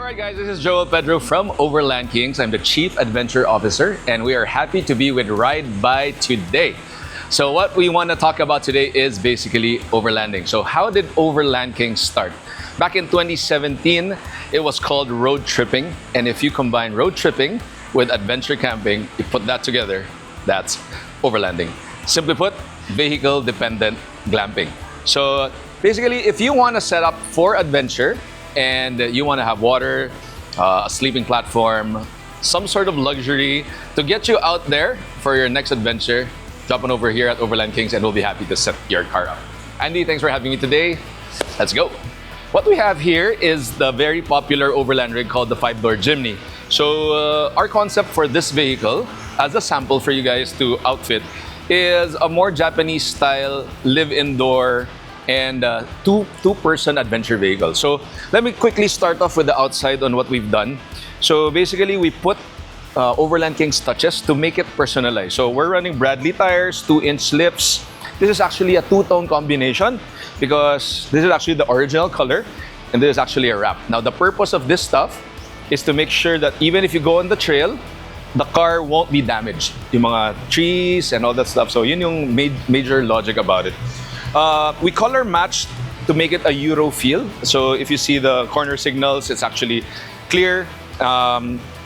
Alright guys, this is Joel Pedro from Overland Kings. I'm the Chief Adventure Officer and we are happy to be with Ridebuyph today. So what we want to talk about today is basically overlanding. So how did Overland Kings start? Back in 2017, it was called road tripping. And if you combine road tripping with adventure camping, you put that together, that's overlanding. Simply put, vehicle-dependent glamping. So basically, if you want to set up for adventure, and you want to have water, a sleeping platform, some sort of luxury to get you out there for your next adventure, jump on over here at Overland Kings and we'll be happy to set your car up. Andy, thanks for having me today. Let's go. What we have here is the very popular overland rig called the 5-door Jimny. So our concept for this vehicle, as a sample for you guys to outfit, is a more Japanese style live indoor and two-person adventure vehicle. So let me quickly start off with the outside on what we've done. So basically, we put Overland Kings touches to make it personalized. So we're running Bradley tires, 2-inch lips. This is actually a two-tone combination because this is actually the original color and this is actually a wrap. Now, the purpose of this stuff is to make sure that even if you go on the trail, the car won't be damaged. Yung mga trees and all that stuff. So yun yung major logic about it. We color matched to make it a Euro feel. So if you see the corner signals, it's actually clear.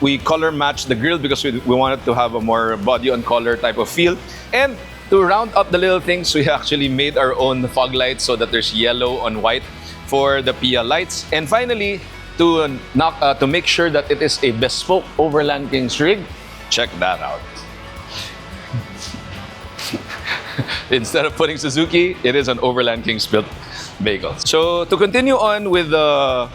We color matched the grille because we wanted to have a more body on color type of feel. And to round up the little things, we actually made our own fog lights so that there's yellow on white for the PIA lights. And finally, to make sure that it is a bespoke Overland Kings rig, check that out. Instead of putting Suzuki, it is an Overland Kings built vehicle. So to continue on with the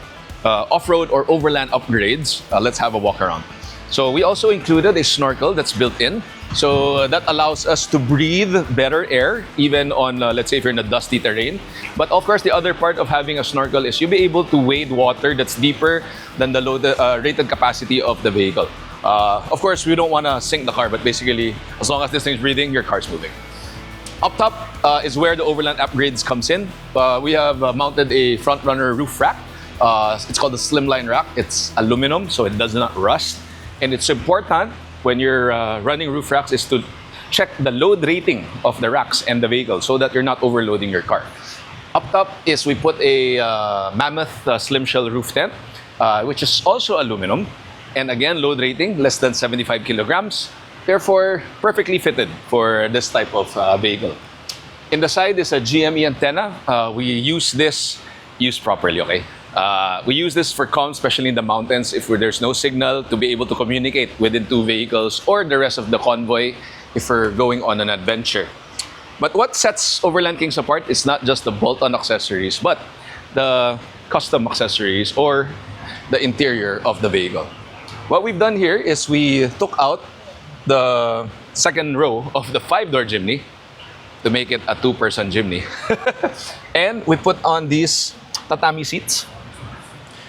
off-road or overland upgrades, let's have a walk around. So we also included a snorkel that's built in. So that allows us to breathe better air, even on, let's say, if you're in a dusty terrain. But of course, the other part of having a snorkel is you'll be able to wade water that's deeper than the rated capacity of the vehicle. Of course, we don't want to sink the car, but basically, as long as this thing's breathing, your car's moving. Up top is where the overland upgrades comes in. We have mounted a front runner roof rack. It's called the slimline rack. It's aluminum, so it does not rust. And it's important when you're running roof racks is to check the load rating of the racks and the vehicle so that you're not overloading your car. Up top is we put a mammoth slim shell roof tent, which is also aluminum. And again, load rating, less than 75 kilograms. Therefore, perfectly fitted for this type of vehicle. In the side is a GME antenna. We use this, used properly, okay? We use this for comms, especially in the mountains, if there's no signal, to be able to communicate within two vehicles or the rest of the convoy if we're going on an adventure. But what sets Overland Kings apart is not just the bolt-on accessories, but the custom accessories or the interior of the vehicle. What we've done here is we took out the second row of the 5-door Jimny to make it a two-person Jimny. And we put on these tatami seats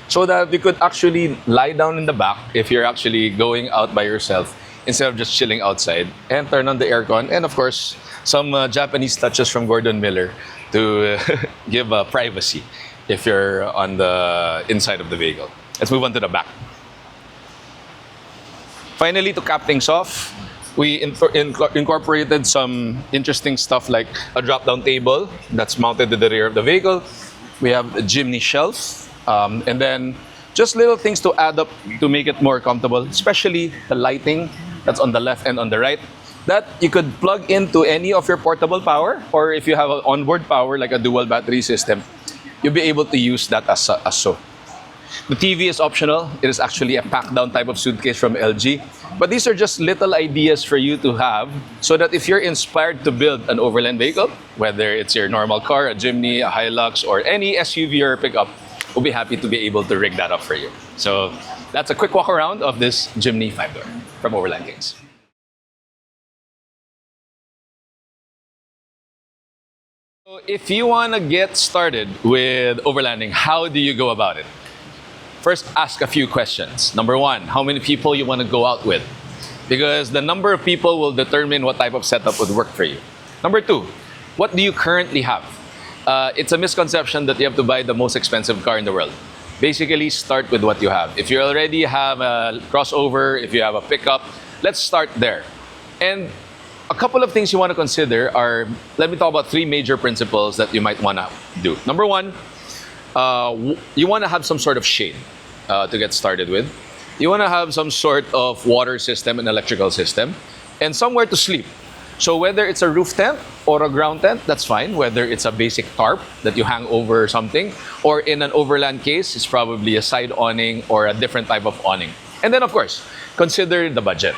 so that you could actually lie down in the back if you're actually going out by yourself instead of just chilling outside, and turn on the aircon, and of course, some Japanese touches from Gordon Miller to give privacy if you're on the inside of the vehicle. Let's move on to the back. Finally, to cap things off, we incorporated some interesting stuff like a drop-down table that's mounted to the rear of the vehicle. We have a Jimny shelf, and then just little things to add up to make it more comfortable, especially the lighting that's on the left and on the right, that you could plug into any of your portable power, or if you have an onboard power like a dual battery system, you'll be able to use that as so. The TV is optional. It is actually a pack-down type of suitcase from LG. But these are just little ideas for you to have so that if you're inspired to build an overland vehicle, whether it's your normal car, a Jimny, a Hilux, or any SUV or pickup, we'll be happy to be able to rig that up for you. So that's a quick walk around of this Jimny 5-door from Overland Kings. So if you want to get started with overlanding, how do you go about it? First, ask a few questions. Number one, how many people you want to go out with? Because the number of people will determine what type of setup would work for you. Number two, what do you currently have? It's a misconception that you have to buy the most expensive car in the world. basically start with what you have. If you already have a crossover, if you have a pickup, let's start there. And a couple of things you want to consider are, let me talk about three major principles that you might want to do. Number one, you want to have some sort of shade to get started with. You want to have some sort of water system and electrical system, and somewhere to sleep. So whether it's a roof tent or a ground tent, that's fine. Whether it's a basic tarp that you hang over something, or in an overland case, it's probably a side awning or a different type of awning. And then, of course, consider the budget.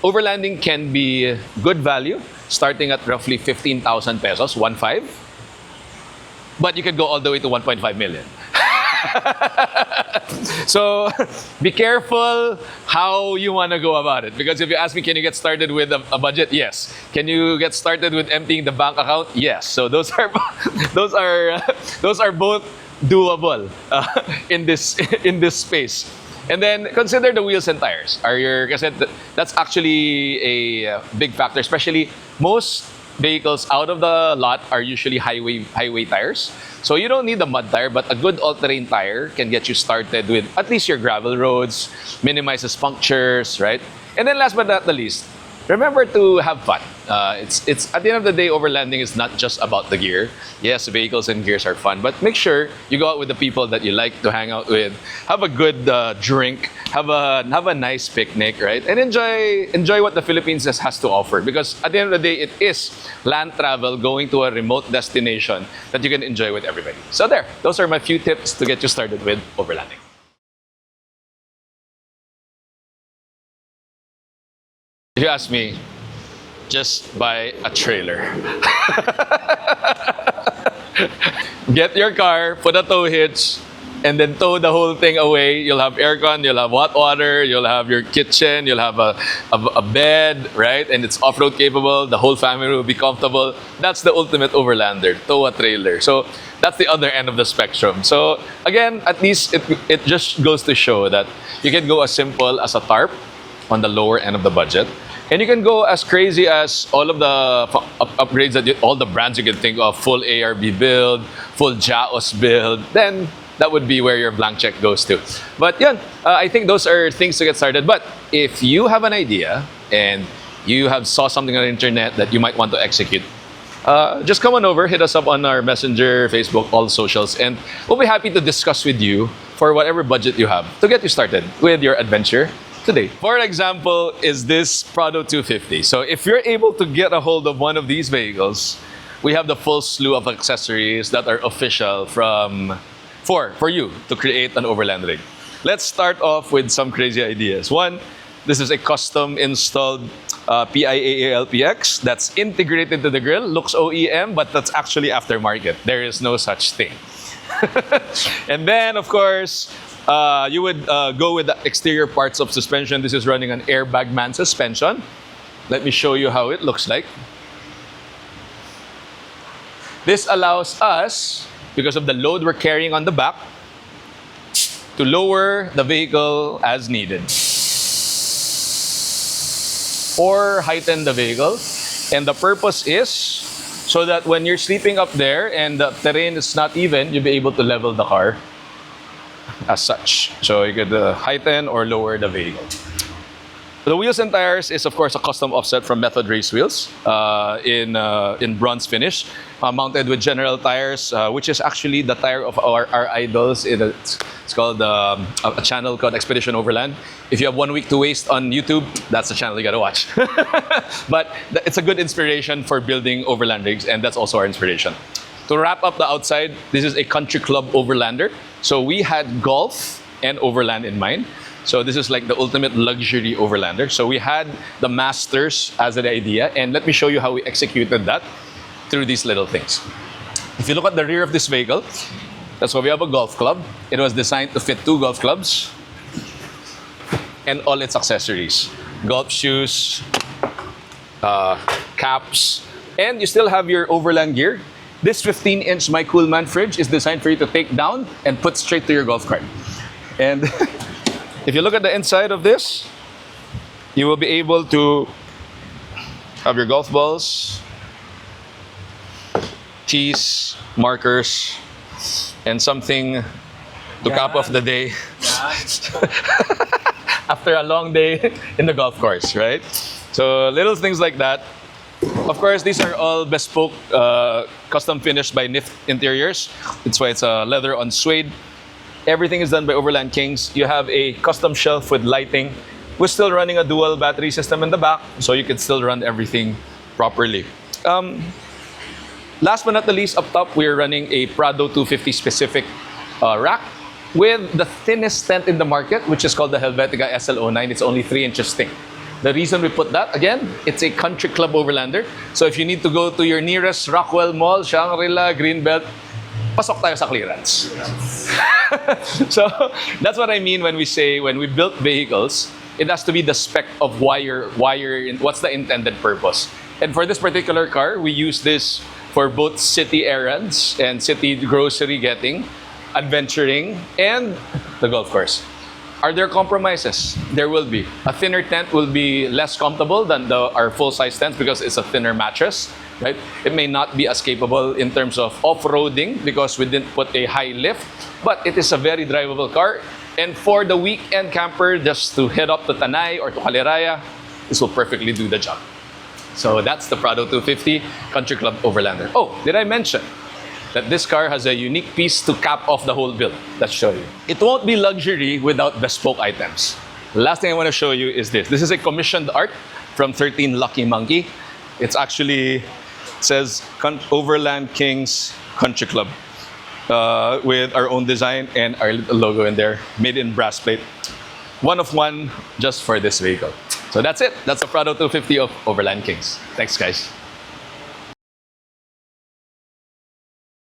Overlanding can be good value, starting at roughly 15,000 pesos, 1.5. But you could go all the way to 1.5 million. So be careful how you want to go about it. Because if you ask me, can you get started with a budget? Yes. Can you get started with emptying the bank account? Yes. So those are those are both doable in this space. And then consider the wheels and tires. Kasi that's actually a big factor, especially most vehicles out of the lot are usually highway tires. So you don't need a mud tire, but a good all-terrain tire can get you started with at least your gravel roads, minimizes punctures, right? And then last but not the least, remember to have fun. It's at the end of the day, overlanding is not just about the gear. Yes, vehicles and gears are fun, but make sure you go out with the people that you like to hang out with. Have a good drink, have a nice picnic, right? And enjoy what the Philippines has to offer. Because at the end of the day, it is land travel going to a remote destination that you can enjoy with everybody. So there, those are my few tips to get you started with overlanding. If you ask me, just buy a trailer. Get your car, put a tow hitch, and then tow the whole thing away. You'll have aircon, you'll have hot water, you'll have your kitchen, you'll have a bed, right? And it's off-road capable. The whole family will be comfortable. That's the ultimate overlander, tow a trailer. So that's the other end of the spectrum. So again, at least it just goes to show that you can go as simple as a tarp on the lower end of the budget. And you can go as crazy as all of the upgrades all the brands you can think of, full ARB build, full JAOS build, then that would be where your blank check goes to. But yeah, I think those are things to get started. But if you have an idea and you have saw something on the internet that you might want to execute, just come on over, hit us up on our Messenger, Facebook, all the socials, and we'll be happy to discuss with you for whatever budget you have to get you started with your adventure today. For example, is this Prado 250. So if you're able to get a hold of one of these vehicles, we have the full slew of accessories that are official for you to create an overland rig. Let's start off with some crazy ideas. One, this is a custom installed PIAALPX that's integrated to the grill. Looks OEM, but that's actually aftermarket. There is no such thing. And then, of course, you would go with the exterior parts of suspension. This is running an airbag man suspension. Let me show you how it looks like. This allows us, because of the load we're carrying on the back, to lower the vehicle as needed or heighten the vehicle. And the purpose is so that when you're sleeping up there and the terrain is not even, you'll be able to level the car as such. So you could heighten or lower the vehicle. The wheels and tires is, of course, a custom offset from Method Race wheels in bronze finish, mounted with General tires, which is actually the tire of our idols. It's called a channel called Expedition Overland. If you have 1 week to waste on YouTube, that's the channel you gotta watch. But it's a good inspiration for building overland rigs, and that's also our inspiration. To wrap up the outside, this is a country club overlander. So we had golf and overland in mind. So this is like the ultimate luxury overlander. So we had the Masters as an idea, and let me show you how we executed that through these little things. If you look at the rear of this vehicle, that's why we have a golf club. It was designed to fit 2 golf clubs and all its accessories. Golf shoes, caps, and you still have your overland gear. This 15-inch My Cool Man fridge is designed for you to take down and put straight to your golf cart. And if you look at the inside of this, you will be able to have your golf balls, tees, markers, and something to cap off the day. After a long day in the golf course, right? So little things like that. Of course, these are all bespoke, custom finished by NIF Interiors. That's why it's a leather on suede. Everything is done by Overland Kings. You have a custom shelf with lighting. We're still running a dual battery system in the back, so you can still run everything properly. Last but not the least, up top, we're running a Prado 250 specific rack with the thinnest tent in the market, which is called the Helvetica SL09. It's only 3 inches thick. The reason we put that, again, it's a country club overlander. So if you need to go to your nearest Rockwell Mall, Shangri-La, Greenbelt, pasok tayo sa clearance. So that's what I mean when we say, when we build vehicles, it has to be the spec of what's the intended purpose. And for this particular car, we use this for both city errands and city grocery getting, adventuring, and the golf course. Are there compromises? There will be. A thinner tent will be less comfortable than our full-size tent because it's a thinner mattress, right? It may not be as capable in terms of off-roading because we didn't put a high lift, but it is a very drivable car. And for the weekend camper, just to head up to Tanay or to Caliraya, this will perfectly do the job. So that's the Prado 250 Country Club Overlander. Oh, did I mention that this car has a unique piece to cap off the whole build? Let's show you. It won't be luxury without bespoke items. The last thing I want to show you is this. This is a commissioned art from 13 Lucky Monkey. It's actually, it says Overland Kings Country Club with our own design and our little logo in there, made in brass plate. One of one just for this vehicle. So that's it. That's the Prado 250 of Overland Kings. Thanks, guys.